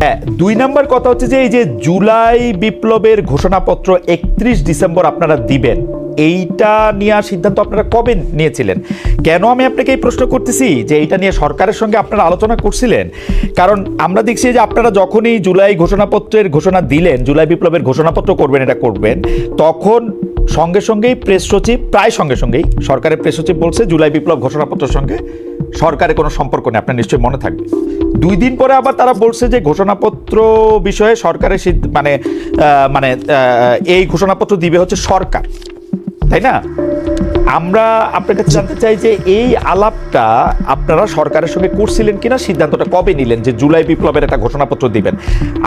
হ্যাঁ, ২ নম্বর কথা হচ্ছে যে এই যে জুলাই বিপ্লবের ঘোষণাপত্র ৩১ ডিসেম্বর আপনারা দিবেন, এইটা নিয়ে সিদ্ধান্ত আপনারা কবে নিয়েছিলেন? কেন আমি আপনাকে এই প্রশ্ন করতেছি যে এইটা নিয়ে সরকারের সঙ্গে আপনারা আলোচনা করছিলেন? কারণ আমরা দেখছি যে আপনারা যখনই জুলাই ঘোষণাপত্রের ঘোষণা দিলেন, জুলাই বিপ্লবের ঘোষণাপত্র করবেন, এটা করবেন, তখন সঙ্গে সঙ্গেই প্রেস সচিব, প্রায় সঙ্গে সঙ্গেই সরকারের প্রেস সচিব বলছে জুলাই বিপ্লব ঘোষণাপত্রের সঙ্গে সরকারের কোনো সম্পর্ক নেই। আপনার নিশ্চয়ই মনে থাকবে। ২ দিন পরে আবার তারা বলছে যে ঘোষণাপত্র বিষয়ে সরকারের এই ঘোষণাপত্র দিবে হচ্ছে সরকার, তাই না? আমরা আপনার কাছে জানতে চাই যে এই আলাপটা আপনারা সরকারের সঙ্গে করছিলেন কিনা, সিদ্ধান্তটা কবে নিলেন যে জুলাই বিপ্লবের একটা ঘোষণাপত্র দিবেন?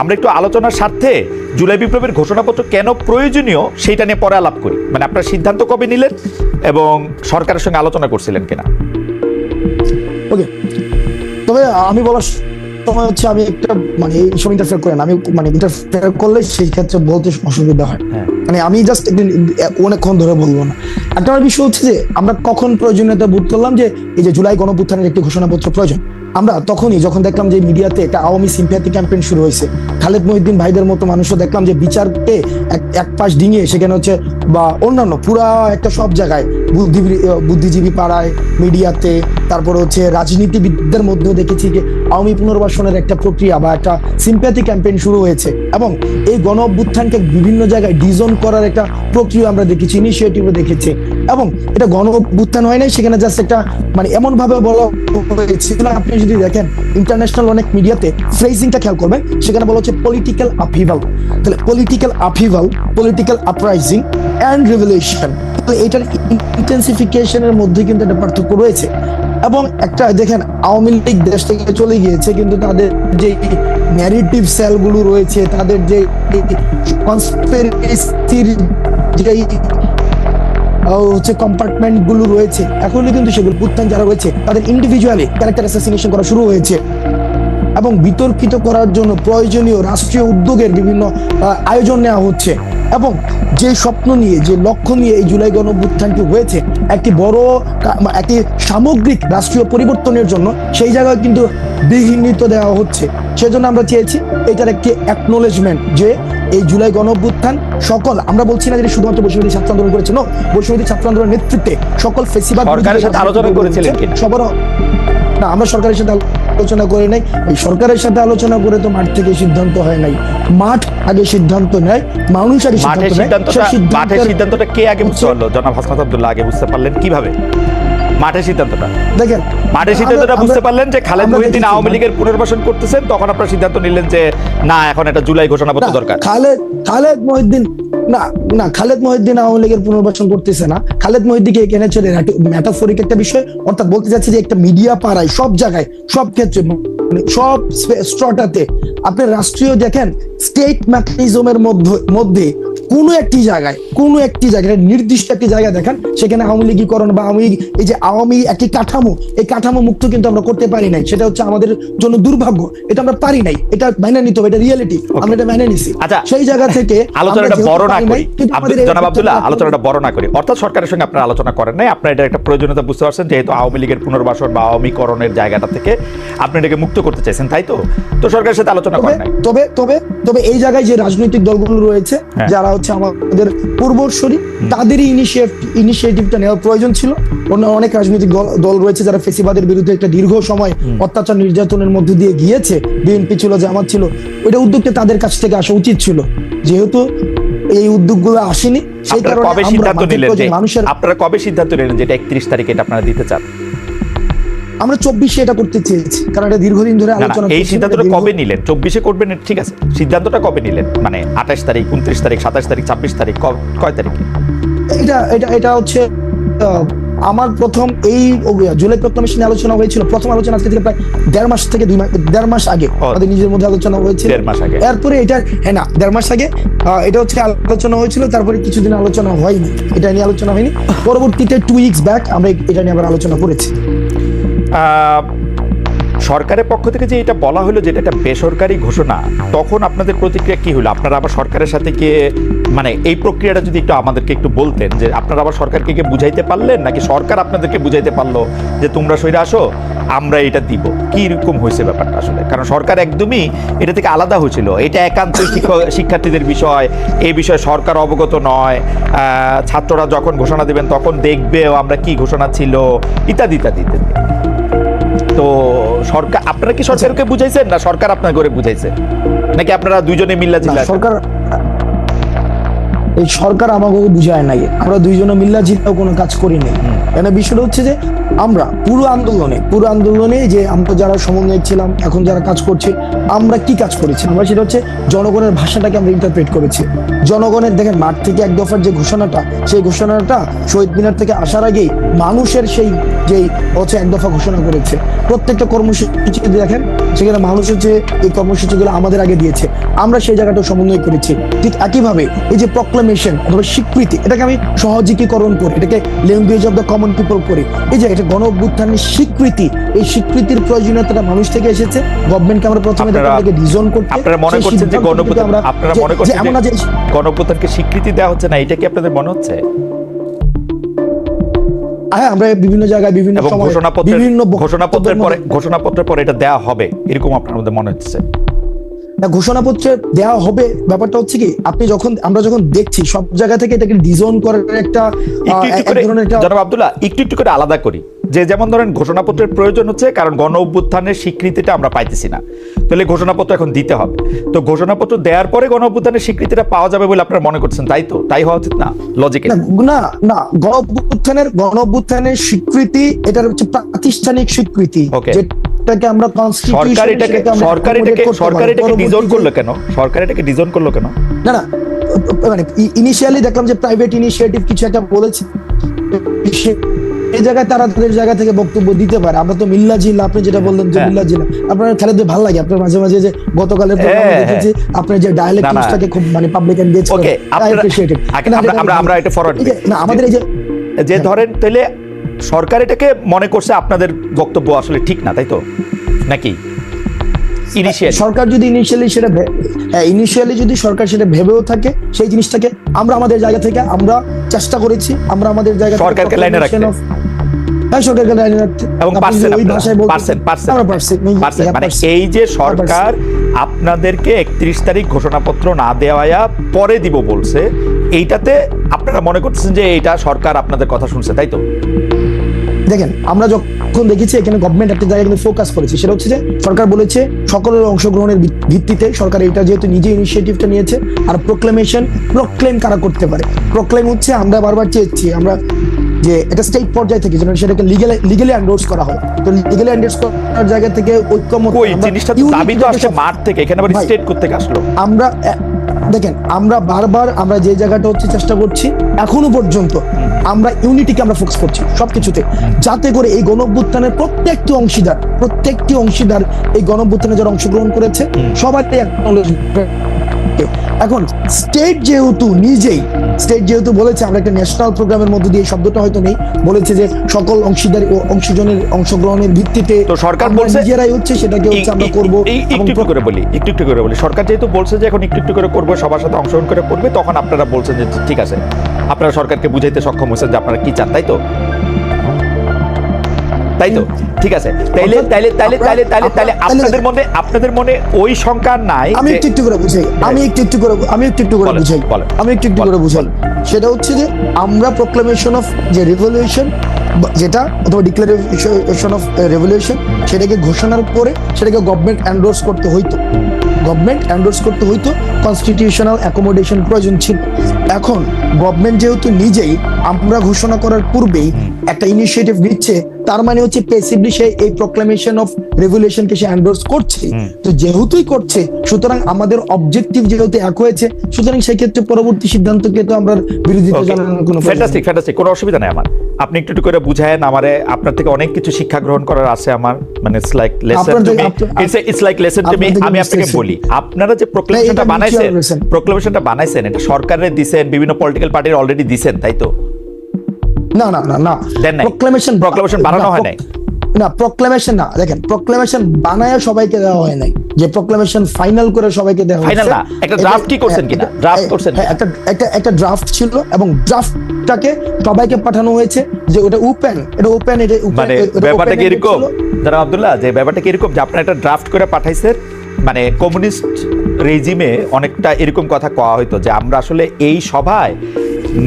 আমরা একটু আলোচনার স্বার্থে জুলাই বিপ্লবের ঘোষণাপত্র কেন প্রয়োজনীয় সেইটা নিয়ে পরে আলাপ করি। মানে আপনার সিদ্ধান্ত কবে নিলেন এবং সরকারের সঙ্গে আলোচনা করছিলেন কিনা? ওকে, তবে আমি বলার সময় হচ্ছে আমি একটা এই সব ইন্টারফেয়ার করেন, আমি ইন্টারফেয়ার করলে সেই ক্ষেত্রে বলতে অসুবিধা হয়। আমি জাস্ট অনেকক্ষণ ধরে বলবো না। একটা বিষয় হচ্ছে যে আমরা কখন প্রয়োজনীয়তা বোধ করলাম যে এই যে জুলাই গণঅভ্যুত্থানের একটি ঘোষণাপত্র প্রয়োজন, আমরা তখনই যখন দেখলাম যে মিডিয়াতে একটা আওয়ামী সিম্প্যাথি ক্যাম্পেইন শুরু হয়েছে। খালেদ মহিউদ্দিন ভাইদের মতো মানুষও দেখলাম যে বিচারকে এক পাশ ডিঙিয়ে সেখানে হচ্ছে বা অন্যান্য পুরা একটা সব জায়গায় বুদ্ধিজীবী পাড়ায়, মিডিয়াতে, তারপরে হচ্ছে রাজনীতিবিদদের মধ্যেও দেখেছি যে আওয়ামী পুনর্বাসনের একটা প্রক্রিয়া বা একটা সিম্প্যাথি ক্যাম্পেইন শুরু হয়েছে এবং এই গণ অভ্যুত্থানকে বিভিন্ন জায়গায় ডিজোন করার একটা প্রক্রিয়া আমরা দেখেছি, ইনিশিয়েটিভও দেখেছি। এবং এটা গণ অভ্যুত্থান হয় নাই, সেখানে জাস্ট একটা এমন ভাবে বলা হয়েছিল, আপনি যদি দেখেন ইন্টারন্যাশনাল অনেক মিডিয়াতে ফ্রেজিংটা খেয়াল করবেন, সেখানে বলা হচ্ছে পলিটিক্যাল আপহিভাল। তাহলে political upheaval, political uprising and revolution, এটার ইন্টেন্সিফিকেশনের মধ্যে কিন্তু একটা পার্থক্য রয়েছে। এবং একটা দেখেন, আওয়ামী লীগ দেশ থেকে চলে গিয়েছে, কিন্তু তাদের যে ন্যারেটিভ সেলগুলো রয়েছে, তাদের যে কনস্পিরেসির যে হচ্ছে কম্পার্টমেন্ট গুলো রয়েছে, এখনই কিন্তু সেগুলো উত্থান যারা রয়েছে তাদের ইন্ডিভিজুয়ালি ক্যারেক্টার অ্যাসাসিনেশন করা শুরু হয়েছে এবং বিতর্কিত করার জন্য প্রয়োজনীয় রাষ্ট্রীয় উদ্যোগের বিভিন্ন আয়োজন নেওয়া হচ্ছে। এবং যে স্বপ্ন নিয়ে, যে লক্ষ্য নিয়ে এই জুলাই গণঅভ্যুত্থানটি হয়েছে, একটি বড় একটি সামগ্রিক রাষ্ট্রীয় পরিবর্তনের জন্য, সেই জায়গায় কিন্তু বিঘ্নিত দেওয়া হচ্ছে। সেজন্য আমরা চেয়েছি এটার একটি অ্যাকনোলেজমেন্ট যে এই জুলাই গণঅভ্যুত্থান সকল, আমরা বলছি না যে শুধুমাত্র বৈষম্যবিরোধী ছাত্র আন্দোলন করেছে, নো, বৈষম্যবিরোধী ছাত্র আন্দোলনের নেতৃত্বে সকল ফেসিবাদ সরকারের সাথে আলোচনা করেছিলেন সবার না, আমরা সরকারের সাথে আলোচনা করি নাই। এই সরকারের সাথে আলোচনা করে তো মাঠ থেকে সিদ্ধান্ত হয় নাই, মাঠ আগে সিদ্ধান্ত নেয়, মানুষ আগে মাঠের সিদ্ধান্তটা কে আগে বুঝতে পারলো? জনাব হাসনাত আব্দুল্লাহ আগে বুঝতে পারলেন কিভাবে মাঠের সিদ্ধান্তটা? দেখেন, মাঠের সিদ্ধান্তটা বুঝতে পারলেন যে খালেদ মহিউদ্দিন আওয়ামী লীগের পুনর্বাসন করতেছেন, তখন আপনারা সিদ্ধান্ত নিলেন যে না, এখন একটা জুলাই ঘোষণাপত্র দরকার। খালেদ মহিউদ্দিন খালেদ মহিউদ্দিন আওয়ামী লীগের পুনর্বাসন করতেছে না। খালেদ মহিউদ্দিনকে এখানে ছেড়ে মেটাফরিক একটা বিষয়, অর্থাৎ বলতে চাচ্ছি যে একটা মিডিয়া পাড়ায় সব জায়গায়, সব ক্ষেত্রে, সব স্ট্রটাতে আপনি রাষ্ট্রীয় দেখেন স্টেট মেকানিজমের মধ্যে কোনো একটি জায়গায় নির্দিষ্ট একটি জায়গায় দেখেন সেখানে আওয়ামী লীগীকরণ বা এই যে আওয়ামী একটি কাঠামো, এই কাঠামো মুক্ত কিন্তু আমরা করতে পারি নাই। সেটা হচ্ছে আমাদের জন্য দুর্ভাগ্য, এটা আমরা পারি নাই, এটা মেনে নিতে হবে, এটা রিয়েলিটি, আমরা এটা মেনে নিছি। সেই জায়গা থেকে আলোচনাটা বড় না করি, জনাব আব্দুল্লাহ, আলোচনাটা বড় না করি। অর্থাৎ সরকারের সঙ্গে আপনারা আলোচনা করেন নাই, আপনারা এটা একটা প্রয়োজনীয়তা বুঝতে পারছেন, যেহেতু আওয়ামী লীগের পুনর্বাসন বা আওয়ামীকরণের জায়গাটা থেকে আপনি এটাকে মুক্ত করতে চাইছেন, তাই তো? তো সরকারের সাথে আলোচনা করেন নাই। তবে এই জায়গায় যে রাজনৈতিক দলগুলো রয়েছে, যারা হচ্ছে আমাদের পূর্বসূরি, তাদেরই ইনিশিয়েটিভটা নেওয়ার প্রয়োজন ছিল। অনেক রাজনৈতিক দল রয়েছে যারা ফেসিবাদের বিরুদ্ধে একটা দীর্ঘ সময় অত্যাচার নির্যাতনের মধ্যে দিয়ে গিয়েছে, বিএনপি ছিল, জামাত ছিল, ওইটা উদ্যোগটা তাদের কাছ থেকে আসা উচিত ছিল। যেহেতু এই উদ্যোগগুলো আসেনি, সেই কারণে আপনারা কবে সিদ্ধান্ত নিলেন যে এটা 31 তারিখে এটা আপনারা দিতে চান? আমরা 24-এ এটা করতে চেয়েছি, কারণ এটা দীর্ঘদিন ধরে আলোচনা। এই সিদ্ধান্তটা কবে নিলেন? 24-এ করবেন, ঠিক আছে, সিদ্ধান্তটা কবে নিলেন? 28 তারিখ, 29 তারিখ, 27 তারিখ, 26 তারিখ, কয় তারিখে? এটা হচ্ছে আমার প্রথম এই জুলাই প্রক্লামেশন নিয়ে আলোচনা হয়েছিল। প্রথম আলোচনা আজকে থেকে প্রায় 1.5 মাস থেকে 2 মাস আগে আমাদের নিজের মধ্যে আলোচনা হয়েছিল। 1.5 মাস আগে, এরপরে এটা 1.5 মাস আগে এটা হচ্ছে আলোচনা হয়েছিল, তারপরে কিছুদিন আলোচনা হয়নি, এটা নিয়ে আলোচনা হয়নি। পরবর্তীতে 2 উইকস ব্যাক আমরা এটা নিয়ে আবার আলোচনা করেছি। সরকারের পক্ষ থেকে যে এটা বলা হলো যে এটা একটা বেসরকারি ঘোষণা, তখন আপনাদের প্রতিক্রিয়া কি হলো? আপনারা আবার সরকারের সাথে গিয়ে এই প্রক্রিয়াটা যদি একটু আমাদেরকে একটু বলতেন, যে আপনারা আবার সরকারকে গিয়ে বুঝাইতে পারলেন, নাকি সরকার আপনাদেরকে বুঝাইতে পারলো যে তোমরা সইরা আসো, আমরা এটা দিব, কি রকম হয়েছে ব্যাপারটা আসলে? কারণ সরকার একদমই এটা থেকে আলাদা হয়েছিল, এটা একান্ত শিক্ষার্থীদের বিষয়, এই বিষয়ে সরকার অবগত নয়, ছাত্ররা যখন ঘোষণা দেবেন তখন দেখবেও আমরা কি ঘোষণা ছিল, ইত্যাদি ইত্যাদি ইত্যাদি। তো সরকার, আপনারা কি সরকারকে বুঝাইছেন না সরকার আপনার করে বুঝাইছে, নাকি আপনারা দুইজনে মিল্লা না, জিল্লা? সরকার আমাকে বুঝায় নাই, আমরা দুইজনে মিল্লা জিল্লাও কোনো কাজ করি নাই। কেন বিষয়টা হচ্ছে যে আমরা পুরো আন্দোলনে যে আমরা যারা সমন্বয় ছিলাম, এখন যারা কাজ করছে, আমরা কি কাজ করেছি? আমরা সেটা হচ্ছে জনগণের ভাষাটাকে আমরা ইন্টারপ্রেট করেছি। জনগণের, দেখেন, মাঠ থেকে এক দফার যে ঘোষণাটা, সেই ঘোষণাটা শহীদ মিনার থেকে আসার আগেই মানুষের সেই যেই হচ্ছে এক দফা ঘোষণা করেছে। প্রত্যেকটা কর্মসূচি দেখেন, সেখানে মানুষ হচ্ছে এই কর্মসূচিগুলো আমাদের আগে দিয়েছে, আমরা সেই জায়গাটা সমন্বয় করেছি। ঠিক একইভাবে এই যে প্রক্লামেশন অথবা স্বীকৃতি, এটাকে আমি সহজীকরণ করি, এটাকে language of the common people করি। এই যে এটা গণ অভ্যুত্থানের স্বীকৃতি, এই স্বীকৃতির প্রয়োজনীয়তাটা মানুষ থেকে এসেছে। গভর্নমেন্টকে আমরা প্রথমে ডিজাইন করতে, আপনারা মনে করছেন যে গণঅভ্যুত্থানকে স্বীকৃতি দেওয়া হচ্ছে না, এটা কি আপনাদের মনে হচ্ছে? হ্যাঁ, আমরা বিভিন্ন জায়গায় বিভিন্ন সময় ঘোষণাপত্রের পরে এটা দেওয়া হবে এরকম আপনার মধ্যে মনে হচ্ছে? ঘোষণাপত্রে দেওয়া হবে, ব্যাপারটা হচ্ছে কি, আমরা যখন দেখছি সব জায়গা থেকে এটাকে ডিজাইন করার একটা জনাব আব্দুল্লাহ একটু করে আলাদা করি, যে যেমন ধরেন ঘোষণাপত্রের প্রয়োজন হচ্ছে কারণ গণ অভ্যুত্থানের স্বীকৃতিটা আমরা পাইতেছি না, তাহলে ঘোষণাপত্র এখন দিতে হবে। তো ঘোষণাপত্র দেওয়ার পরে গণ অভ্যুত্থানের স্বীকৃতিটা পাওয়া যাবে বলে আপনারা মনে করছেন, তাই তো? তাই হওয়া উচিত না লজিকে? না, গণ অভ্যুত্থানের স্বীকৃতি, এটার হচ্ছে প্রাতিষ্ঠানিক স্বীকৃতি, যেটাকে আমরা সরকার এটাকে ডিজাইন করলো কেন? সরকার এটাকে ডিজাইন করলো কেন? না, মানে ইনিশিয়ালি দেখলাম যে প্রাইভেট ইনিশিয়েটিভ কিছু একটা বলেছে, এই জায়গায় তারা তাদের জায়গা থেকে বক্তব্য দিতে পারে। আমরা তো মিল্লা জিল্লা, আপনি যেটা বললেন যে মিল্লা জিল্লা, আপনার খেলাতে ভালো লাগে, আপনার মাঝে মাঝে যে গতকালের দেখেছি আপনার যে ডায়ালেক্ট ইউজটাকে খুব মানে পাবলিক এনগেজ করে, আমরা এটা ফরওয়ার্ড না আমাদের এই যে ধরেন, তাহলে সরকার এটাকে মনে করছে আপনাদের বক্তব্য আসলে ঠিক না, তাই তো? নাকি সরকার যদি ইনিশিয়ালি যদি সরকার সেটা ভেবেও থাকে, সেই জিনিসটাকে আমরা আমাদের জায়গা থেকে আমরা চেষ্টা করেছি, আমরা আমাদের জায়গা থেকে সরকারকে লাইনে রাখতে, সরকারকে লাইনে রাখতে, এবং মানে এই যে সরকার আপনাদেরকে 31 তারিখ ঘোষণাপত্র না দেওয়া পরে দিব বলছে, এইটাতে আপনারা মনে করতেছেন যে এটা সরকার আপনাদের কথা শুনছে, তাই তো? দেখেন, আমরা যখন দেখেছি এখানে গভর্নমেন্ট একটা জায়গায় কিন্তু ফোকাস করেছে, সেটা হচ্ছে যে সরকার বলেছে সকলের অংশগ্রহণের ভিত্তিতে সরকার এটা যেহেতু নিজে ইনিশিয়েটিভটা নিয়েছে। আর প্রক্লেম কারা করতে পারে? প্রক্লেম হচ্ছে আমরা বারবার চেয়েছি আমরা যে এটা স্টেট পর্যায় থেকে যেন সেটাকে লিগ্যালি এন্ডোর্স করা হয়। তো লিগ্যালি এন্ডোর্স করার জায়গা থেকে ঐক্যমত, জিনিসটা দাবি তো আসছে মাঠ থেকে, এখানে আবার স্টেট করতে আসলো। আমরা দেখেন, আমরা বারবার আমরা যে জায়গাটা হচ্ছে চেষ্টা করছি এখনো পর্যন্ত, আমরা ইউনিটিকে আমরা ফোকাস করছি সবকিছুতে, যাতে করে এই গণ অভ্যুত্থানের প্রত্যেকটি অংশীদার এই গণ অভ্যুত্থানে যারা অংশগ্রহণ করেছে সবারই এখন স্টেট যেহেতু বলেছে আমরা একটা ন্যাশনাল প্রোগ্রামের মধ্যে দিয়ে, শব্দটা হয়তো নেই, বলেছে যে সকল অংশীদার ও অংশগ্রহণের ভিত্তিতে তো সরকার বলছে নিজেরাই হচ্ছে সেটাকে হচ্ছে আমরা করব। একটু করে বলি সরকার যেহেতু বলছে যে এখন একটু করে করবো, সবার সাথে অংশগ্রহণ করে করবে, তখন আপনারা বলছেন যে ঠিক আছে, আপনারা সরকারকে বুঝাইতে সক্ষম হয়েছেন যে আপনারা কি চান, তাই তো? ঠিক আছে, তাইলে আপনাদের মনে ওই সংখ্যা নাই? আমি একটু করে বুঝাই, সেটা হচ্ছে যে আমরা প্রোক্লামেশন অফ যে রেভলিউশন যেটা অথবা ডিক্লারেশন অফ রেভলিউশন, সেটাকে ঘোষণার পরে সেটাকে গভর্নমেন্ট এন্ডোর্স করতে হইতো, কনস্টিটিউশনাল অ্যাকোমোডেশন প্রয়োজন ছিল। এখন গভর্নমেন্ট যেহেতু নিজেই আমরা ঘোষণা করার পূর্বেই একটা ইনিশিয়েটিভ নিচ্ছে, তার মানে হচ্ছে প্যাসিভলি সে এই প্রোক্লামেশন অফ রেভলিউশনকে সে এন্ডোর্স করছে। তো যেহেতুই করছে, সুতরাং আমাদের অবজেক্টিভ যেহেতু এক হয়েছে, সুতরাং সেই ক্ষেত্রে পরবর্তী সিদ্ধান্তকে তো আমরা বিরোধিতা জানানোর কোনো ফ্যান্টাস্টিক, কোনো অসুবিধা নাই আমার। আপনি একটু করে বুঝায়েন আমারে, আপনার থেকে অনেক কিছু শিক্ষা গ্রহণ করার আছে আমার, মানে it's like lesson to me. আমি আপনাকে বলি, আপনারা যে প্রোক্লামেশনটা বানাইছেন এটা সরকারের দিবেন, বিভিন্ন পলিটিক্যাল পার্টির অলরেডি দিবেন, তাই তো? না, প্রোক্লামেশন বানানো হয় নাই। না প্রক্লেমেশন না, দেখেন প্রক্লেমেশন বানায় সবাইকে দেওয়া হয় নাই, যে প্রক্লেমেশন ফাইনাল করে সবাইকে দেওয়া ফাইনাল না, একটা ড্রাফট কি করছেন কিনা, ড্রাফট করছেন, একটা ড্রাফট ছিল এবং ড্রাফটটাকে সবাইকে পাঠানো হয়েছে যে ওটা ওপেন, এটা ওপেন, এটা মানে ব্যাপারটা কি এরকম যারা আব্দুল্লাহ, যে ব্যাপারটা কি এরকম যে আপনারা একটা ড্রাফট করে পাঠাইছেন, মানে কমিউনিস্ট রেজিমে অনেকটা এরকম কথা কওয়া হইতো যে আমরা আসলে এই সভায়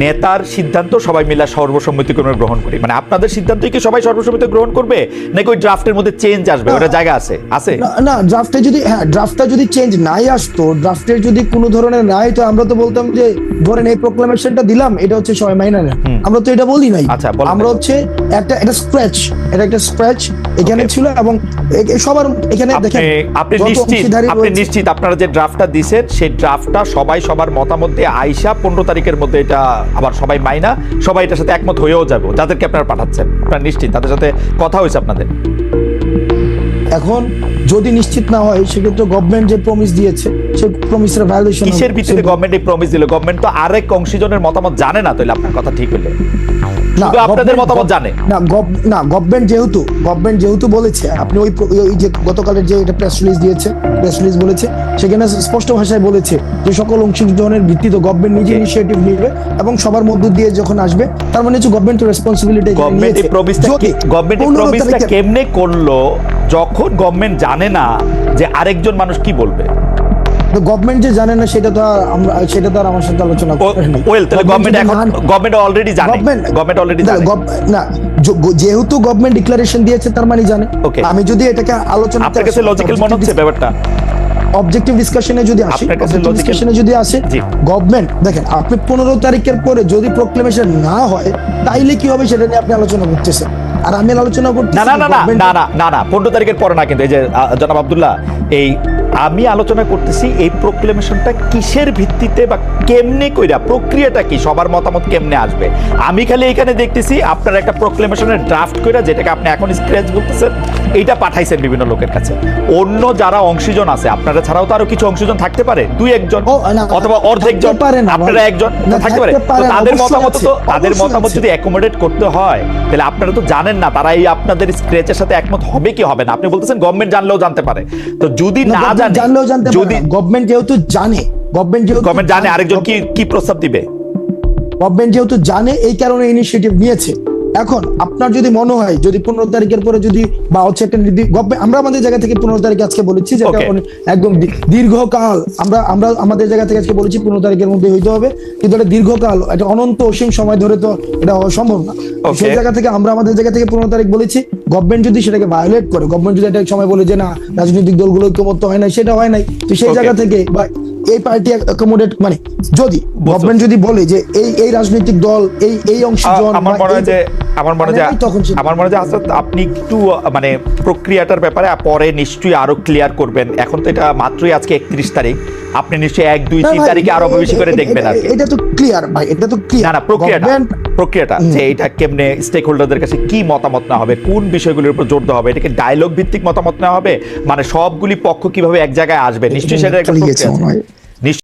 নেতার সিদ্ধান্ত সবাই মিলে সর্বসম্মতিক্রমে গ্রহণ করি, মানে আপনাদের সিদ্ধান্তই কি সবাই সর্বসম্মতি গ্রহণ করবে নাকি ওই ড্রাফটের মধ্যে চেঞ্জ আসবে, ওটা জায়গা আছে আছে না ড্রাফটে যদি, হ্যাঁ ড্রাফটটা যদি চেঞ্জ নাই আসতো, ড্রাফটের যদি কোনো ধরনের নাই, তো আমরা তো বলতাম যে ধরেন এই প্রক্লেমেশনটা দিলাম, এটা হচ্ছে সবাই মাইনা নেন, আমরা তো এটা বলি নাই। আচ্ছা, বলেন আমরা নাই। হচ্ছে একটা স্ক্র্যাচ, এটা একটা স্ক্র্যাচ এখানে ছিল এবং সবার এখানে দেখেন আপনি যত নিশ্চিত, অংশীদারি আপনি রয়েছে- নিশ্চিত আপনারা যে ড্রাফটটা দিছেন সেই ড্রাফটটা সবাই সবার মতামত দিয়ে আইসা 15 তারিখের মধ্যে এটা আবার সবাই মাইনা, সবাই এটার সাথে একমত হয়েও যাবো, যাদেরকে আপনারা পাঠাচ্ছেন আপনারা নিশ্চিত তাদের সাথে কথা হয়েছে আপনাদের? এখন যদি নিশ্চিত না হয় সেক্ষেত্রে গভর্নমেন্ট যে প্রমিস দিয়েছে সেই প্রমিসের ভায়োলেশন কিসের ভিত্তিতে গভর্নমেন্ট এই প্রমিস দিল? গভর্নমেন্ট তো আরেক অংশীজনের মতামত জানে না, তাহলে আপনার কথা ঠিক হইলে শুধু আপনাদের মতামত জানে না গভর্নমেন্ট যেহেতু বলেছে, আপনি ওই যে গতকালের যে এটা প্রেস রিলিজ বলেছে, সেখানে স্পষ্ট ভাষায় বলেছে যে সকল অংশীজনের ভিত্তিতে গভর্নমেন্ট নিজে ইনিশিয়েটিভ নিবে এবং সবার মধ্য দিয়ে যখন আসবে, তার মানে হচ্ছে গভর্নমেন্ট রেসপন্সিবিলিটি গভর্নমেন্ট এই প্রমিসটা কেমনে করলো যখন গভর্নমেন্ট জানে না যে আরেকজন মানুষ কি বলবে? গভর্নমেন্ট যে জানে না সেটা তো আর আমার সাথে আলোচনা করেনি। ওয়েল তাহলে গভর্নমেন্ট অলরেডি জানে, গভর্নমেন্ট অলরেডি জানে না, যেহেতু গভর্নমেন্ট ডিক্লারেশন দিয়েছে তার মানে জানে। Okay. আমি যদি এটাকে আলোচনা আপনার কাছে লজিক্যাল মনে হচ্ছে ব্যাপারটা? অবজেক্টিভ ডিসকাশনে যদি আসি, আপনার কাছে অবজেক্টিভ logical- ডিসকাশনে যদি আসে, জি। গভর্নমেন্ট দেখেন আপনি 15 তারিখের পরে যদি প্রক্লেমেশন না হয় তাইলে কি হবে সেটা নিয়ে আপনি আলোচনা করতেছেন, আর আমি আলোচনা করতেছি না না না না government- না না না না 15 তারিখের পরে না, কিন্তু এই যে জনাব আব্দুল্লাহ, এই আমি আলোচনা করতেছি এই প্রক্লেমেশনটা কিসের ভিত্তিতে বা কেমনে কইরা, প্রক্রিয়াটা কি, সবার মতামত কেমনে আসবে? আমি খালি এখানে দেখতেছি আপনারা একটা প্রক্লেমেশনের ড্রাফট কইরা, যেটাকে আপনি এখন স্ক্র্যাচ বলতেছেন, এইটা পাঠাইছেন বিভিন্ন লোকের কাছে। অন্য যারা অংশীজন আছে আপনারা ছাড়াও তো আরো কিছু অংশীজন থাকতে পারে, দুই একজন না, অথবা অর্ধেক জন, থাকতে পারে না, আপনারা একজন না, থাকতে পারে, থাকতে পারে তো না, তাদের অবশ্যই মতামত আছে, তো তাদের অবশ্যই মতামত আছে। যদি অ্যাকোমোডেট করতে হয় তাহলে আপনারা তো জানেন না তারা এই আপনাদের স্ক্র্যাচের সাথে একমত হবে কি হবে না। আপনি বলতেছেন গভর্নমেন্ট জানলেও জানতে পারে, তো যদি না জানে, জানলেও জানতে পারে যদি না। গভর্নমেন্ট যেহেতু জানে, গভর্নমেন্ট জানে আরেকজন কি প্রস্তাব দিবে, গভর্নমেন্ট যেহেতু জানে এই কারণে ইনিশিয়েটিভ নিয়েছে। এখন আপনার যদি মনে হয় যদি 15 তারিখের পরে যদি বা হচ্ছে একটা আমরা আমাদের জায়গা থেকে 15 তারিখ আজকে বলেছি যে এটা Okay. একদম দীর্ঘকাল আমরা আমাদের জায়গা থেকে আজকে বলেছি 15 তারিখের মধ্যে হইতে হবে, কিন্তু এটা দীর্ঘকাল, এটা অনন্ত অসীম সময় ধরে তো এটা হওয়া সম্ভব না। Okay. সেই জায়গা থেকে আমরা আমাদের জায়গা থেকে 15 তারিখ বলেছি, গভর্নমেন্ট যদি সেটাকে ভায়োলেট করে, গভর্নমেন্ট যদি একটা সময় বলে যে না রাজনৈতিক দলগুলো ঐক্যমত্য হয় নাই, সেটা হয় নাই, তো সেই Okay. জায়গা থেকে বা এই পার্টি অ্যাকোমোডেট, মানে যদি গভর্নমেন্ট যদি বলে যে এই রাজনৈতিক দল এই অংশীজন, আমার মনে হয় যে তখন সেটা- আমার মনে হয় যে হাসরাত, আপনি একটু মানে প্রক্রিয়াটার ব্যাপারে পরে নিশ্চয়ই আরো ক্লিয়ার করবেন। এখন তো এটা মাত্রই আজকে 31 তারিখ, আপনি নিশ্চয়ই 1, 2, 3 তারিখে আরো বেশি করে দেখবেন আর কি। এটা তো ক্লিয়ার ভাই, এটা তো না ক্লিয়ার না প্রক্রিয়াটা যে এটা কেমনে স্টেক হোল্ডারদের কাছে কি মতামত না হবে, কোন বিষয়গুলোর উপর জোর দেওয়া হবে, এটাকে ডায়লগ ভিত্তিক মতামত নেওয়া হবে, মানে সবগুলি পক্ষ কিভাবে এক জায়গায় আসবে, নিশ্চয়ই সেটা একটা প্রক্রিয়া আছে।